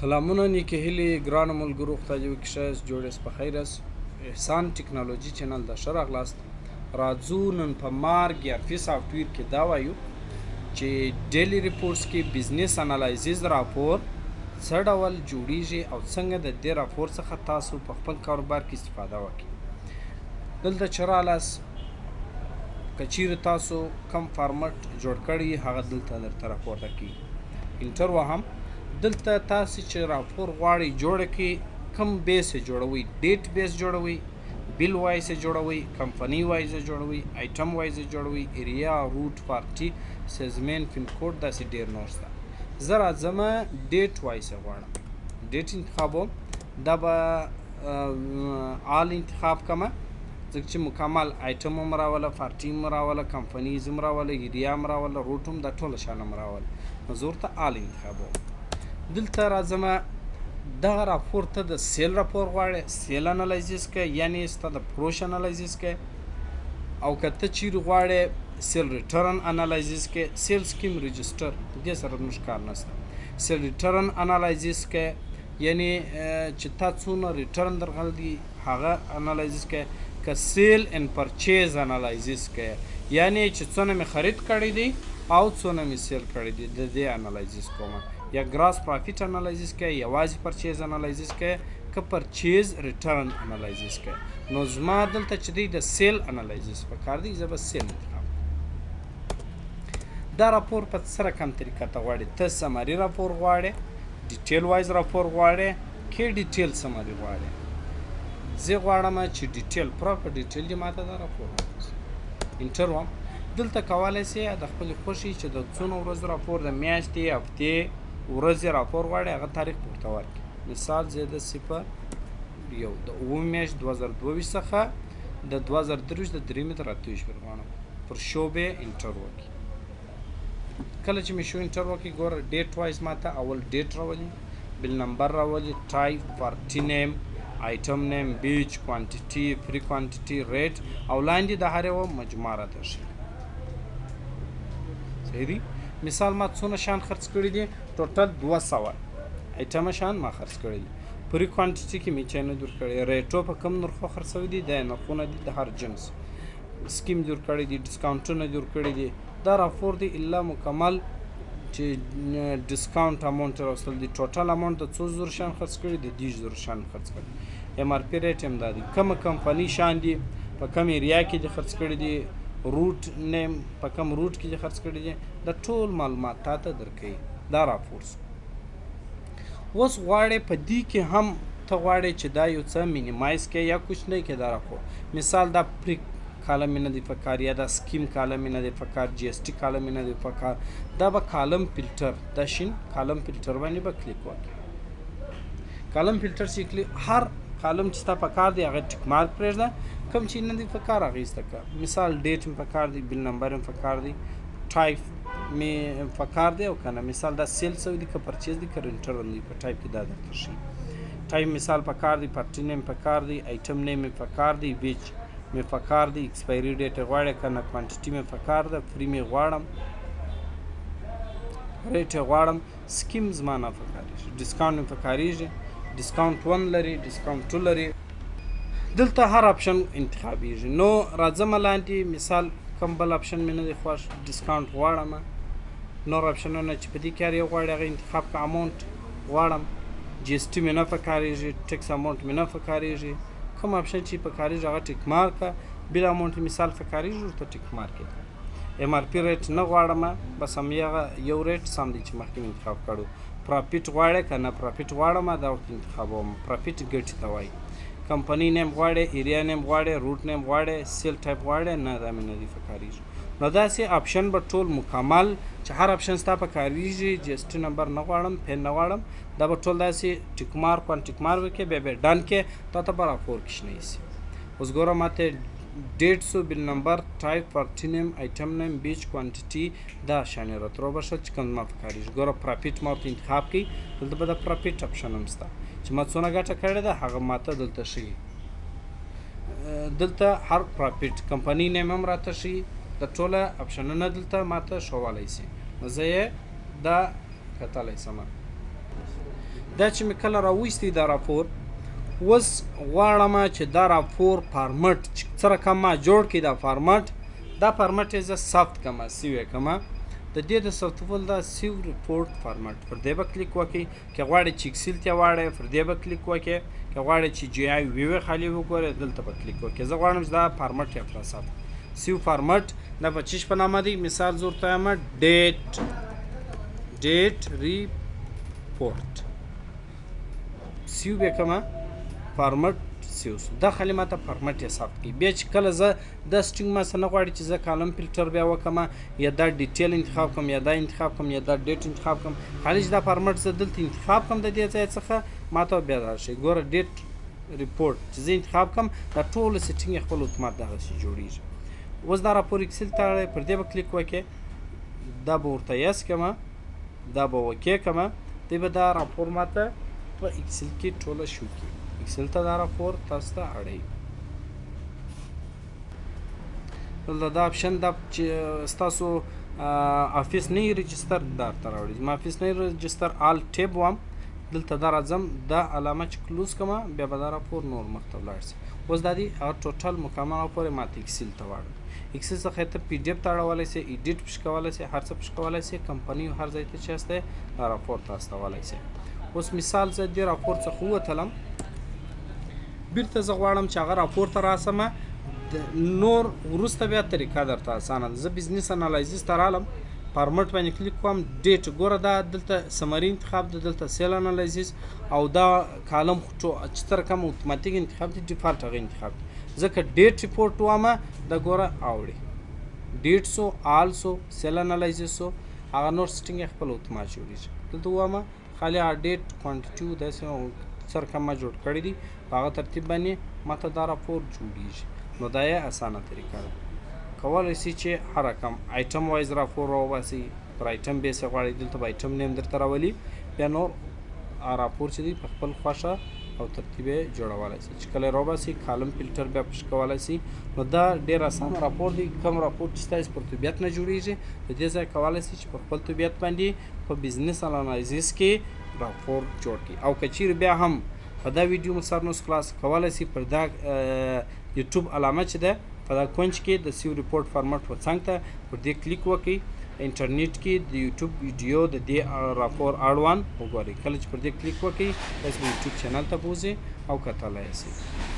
سلامونه نیکې هیلې ګرانو ملګرو خدای دې وکړي ښه یاست جوړ یاست په خیر یاست احسان ټکنالوژي چینل ته ښه راغلاست راځو نن په مارګ ERP سافټویر کې دا وایو چې ډیلی ریپورټس کې بزنس انالایزز راپور څه ډول جوړیږي او څنګه د دې راپور څخه تاسو په خپل کاروبار کې استفاده وکړئ دلته چې رالاست که چیرې تاسو کم فارمټ جوړ کړی هغه دلته درته راپورته کړي انټر وهم دلته تاسو چې راپور غواړئ جوړ کړئ کم بیس یې جوړوئ ډیټ بیس جوړوئ بیل وایز یې جوړوئ کمپنی وایز یې جوړوئ آیټم وایز یې جوړوئ ایریا روټ پارټي سیزمین پین کوډ داسې ډېر نور شته زه راځمه ډیټ وایز یې غواړم ډیټ انتخابوم دا به آل انتخاب کمه ځکه چې مکمل آیټم هم راوله پارټي هم راوله کمپنیز هم راوله ایریا هم راوله روټ هم دا ټوله شیان هم راوله نو زه ورته آل انتخابوم دلته راځمه دغه راپور ته د سیل راپور غواړې سیل انالایزز کوې یعنې ستا د پروش انالایزز کوې او که ته چیرې غواړې سیل ریټرن انالایزز کوې سیل سکیم رجسټر دې سره زموږ کار نشته سیل ریټرن انالایزز کوې یعنې چې تا څونه ریټرن درغلی دي هغه انالایزز کوې که سیل ان پرچیز انالایزز کوې یعنې چې څونه مې خرید کړی دی او څونه مې سیل کړی دی د دې انالایزز کومه یا ګراس پرافیټ انالایزز کوي یوازې پرچیز انالایزز کوي که پرچیز ریټرن انالایزز کوي نو زما دلته چې دی د سیل انالایزز پکار دی زه به سیل انتخاب دا راپور په څه رقم طریقه ته غواړې ته سمري راپور غواړې ډیټیل وایز راپور غواړې کې ډیټیل سمري غواړې زه غواړم چې ډیټیل پراپر ډیټیل دې ماته دا راپور راکړي انټر وم دلته کولی سې د خپلې خوښې چې د څونو ورځو راپور د میاشتې هفتې ورځې راپور غواړي هغه تاریخ پورته ورکړي مثال زه د 01 د اوومې میاشت 2022 څخه د 2023 د درېیمې تر اتهویشت پورې غواړم پر شو به انټر وکړي کله چې مې شو انټر وکړي ګوره ډیټ وایز ماته اول ډیټ راولي بل نمبر راولي ټایپ پارټي نیم آیټم نیم بیچ کوانټیټي فری کوانټیټي ریټ او لاندې د هر یوه مجموعه راته ښیي صحیح دی مثال ما څونه شان خرڅ کړي دي ټوټل 200 ایټمه شان ما خرڅ کړي دي پوری کوانټیټي کې مې چینه دور کړی ریټو په کم نرخو خرڅوي دي د نرخونه دي د هر جنس سکیم جوړ کړی دي ډسکاونټونه جوړ کړي دي دا راپور دی الا مکمل چې ډسکاونټ اماونټ راوستل دي ټوټل اماونټ د 2000 شان خرڅ کړي دي 10000 شان خرڅ کړي ایم آر پی ریټ هم دا دی کومه کمپنی شان دي په کوم ایریا کې دي خرڅ کړي دي روټ نیم په کوم روټ کې خرڅ کړي دي د ټول معلومات تاته درکوي دا راپور اوس غواړې په دې کې هم ته غواړې چې دا یو څه مینیمایز کړې یا کوچنی کړې دا راپور مثال دا پری کالم نه دی پکار یا دا سکیم کالم نه دی پکار جی اس ټي کالم نه دی پکار دا به کالم فلټر دا شین کالم فلټر باندې به کلیک وکړي کالم فلټر چې کلیک هر کالم چې ستا پکار دی هغه ټیک مارک پرېږده کوم چې نه دی پکار هغه ایسته کړه مثال ډیټ هم پکار دی بل نمبر هم پکار دی ټایپ مې پکار دی او که نه مثال دا سیل شوی دی که پرچیز دی که ریټرن دی په ټایپ کې دا درته ښیي ټایپ مثال پکار دی پارټي نیم پکار دی آیټم نیم مې پکار دی ویچ مې پکار دی ایکسپایري ډیټ یې غواړې که نه کوانټیټي مې پکار ده فري مې غواړم ریټ یې غواړم سکیم زما نه پکارېږي ډسکاونټ مې پکارېږي ډسکاونټ 1 لري ډسکاونټ 2 لري دلته هر اپشن انتخابېږي نو راځم لاندې مثال کوم بل اپشن مې نه دی خوښ ډسکاونټ غواړم نور اپشنونه چې په دې کې هر یو غواړي هغه انتخاب که اماونټ غواړم جی اس ټي مې نه پکارېږي ټیکس اماونټ مې نه پکارېږي کوم اپشن چې پکارېږي هغه ټیک مارک کړه بل اماونټ مثال پکارېږي ورته ټیک مارک کړه ایم آر پی ریټ نه غواړم بس همغه یو ریټ سم دی چې مخکې مې انتخاب کړو پرافیټ غواړې که نه پرافیټ غواړم دا ورته انتخابوم پرافیټ ګټې ته وایي کمپنی نیم غواړې ایریا نیم غواړې روټ نیم غواړې سیل ټایپ غواړې نه دا مې نه دي پکارېږي نو داسې اپشن به ټول مکمل چې هر اپشن ستا پکارېږي جی اس ټي نمبر نه غواړم پین نه غواړم دا به ټول داسې ټیک مارک وان ټیک مارک وکړې بیا بیا ډن کې تا ته به راپور کښنی شي اوس ګوره ماته ډیټ سو بل نمبر ټایپ پارټي نیم آیټم نیم بیچ کوانټیټي دا شانې راته راوبښه چې کوم زما پکارېږي ګوره پرافیټ ما ورته انتخاب کړي دلته به د پرافیټ اپشن هم شته چې ما څونه ګټه کړې ده هغه ماته دلته ښیي دلته هر پرافیټ کمپنی نیم هم راته ښیي د ټوله اپشنونه دلته ماته ښوولی شي نو زه یې دا کتلی شم دا چې مې کله راویستی دا راپور اوس غواړم چې دا راپور فارمټ چې څه رقم ما جوړ کړي دا فارمټ یې زه ثبت کړمه سیو یې کړمه د دې د ثبتول دا سیو ریپورټ فارمټ پر دې به کلیک وکړئ که غواړئ چې اکسل ته واړئ پر دې به کلیک وکړئ که غواړئ چې جی آی ویو خالي وګورئ دلته به کلیک وکړئ زه غواړم چې دا فارمټ یې پر ساتم سیو فارمټ دا په چیش په نامه دی مثال زه ورته وایم ډیټ ریپورټ سیو به کومه فارمټ سیو دا خالي ماته فارمټ یې ثبت کړي بیا چې کله زه دا سټرینګ ما څه نه غواړي چې زه کالم فلټر بیا وکړم یا دا ډیټیل انتخاب کړم یا دا انتخاب کړم یا دا ډیټ انتخاب کړم خالي چې دا فارمټ زه دلته انتخاب کړم د دې ځای څخه ماته بیا راشي ګوره ډیټ ریپورټ چې زه انتخاب کړم دا ټوله سیټینګ خپل اتومات دغسې جوړېږي اوس دا راپور اکسل ته اړی پر دې به کلیک وکړې دا به ورته یس کړم دا به اوکې کړم دی به دا راپور ماته په اکسل کې ټوله شو کړي اکسل ته دا راپور تاسو ته اړی دلته دا اپشن دا چې ستاسو افیس نه رجسټر درته راوړي زما افیس نه رجسټر آل ټیب وم دلته دا راځم دا علامه چې کلوز کړم بیا به دا راپور نور مخته ولاړ شي اوس دا دی هغه ټوټل مکمل راپور یې ماته اکسل ته واړوي اکسل څخه ته پی ډي اف ته اړولی سئ ایډیټ پکې کولی سئ هر څه پکې کولی سئ کمپنۍ هر ځای ته چې هستی دا راپور ته استولی سئ اوس مثال زه دې راپور څخه ووتلم بیرته زه غواړم چې هغه راپور ته راسمه نور وروسته بیا طریقه درته اسانه ده زه بزنس انالایزس ته رالم فارمټ باندې کلیک کوم ډیټ ګوره دا دلته سمري انتخاب ده دلته سیل انالایزس او دا کالم چې څه رقم اتوماتیک انتخاب دی ډیفالټ هغه انتخاب دی ځکه ډیټ ریپورټ وامه دا ګوره اوړي ډیټ سو آل سو سیل انالایزس سو هغه نور سټینګ یې خپل اتومات جوړېږي دلته وامه خالي ډیټ کوانټیټي داسې څه رقم ما جوړ کړی دي په هغه ترتیب باندې ماته دا راپور جوړېږي نو دا یې اسانه طریقه ده کولی سي چې هر رقم آیټم وایز راپور راوباسي پر آیټم بیس یې غواړئ دلته به آیټم نیم درته راولي بیا نور راپور چې دی په خپل خوښه او ترتیب یې جوړولی سي چې کله یې راوباسي کالم فلټر بیا پش کولی سي نو دا ډېر اسانه راپور دی کوم راپور چې ستاسې پر طبیعت نه جوړېږي د دې ځای کولی سي چې پر خپل طبیعت باندې په بزنس انالایزس کې راپور جوړ کړي او که چیرې بیا هم په دا ویډیو مو سر نوس خلاص کولی سي پر دا یوټیوب علامه چې ده په دا کونج کې د سیو ریپورټ فارمټ په څنګ ته پر دې کلیک وکړئ انټرنیټ کې د یوټیوب ویډیو د دې راپور اړوند وګورئ کله چې پر دې کلیک وکړئ تاسو به یوټیوب چینل ته بوځئ او کتلی یې سئ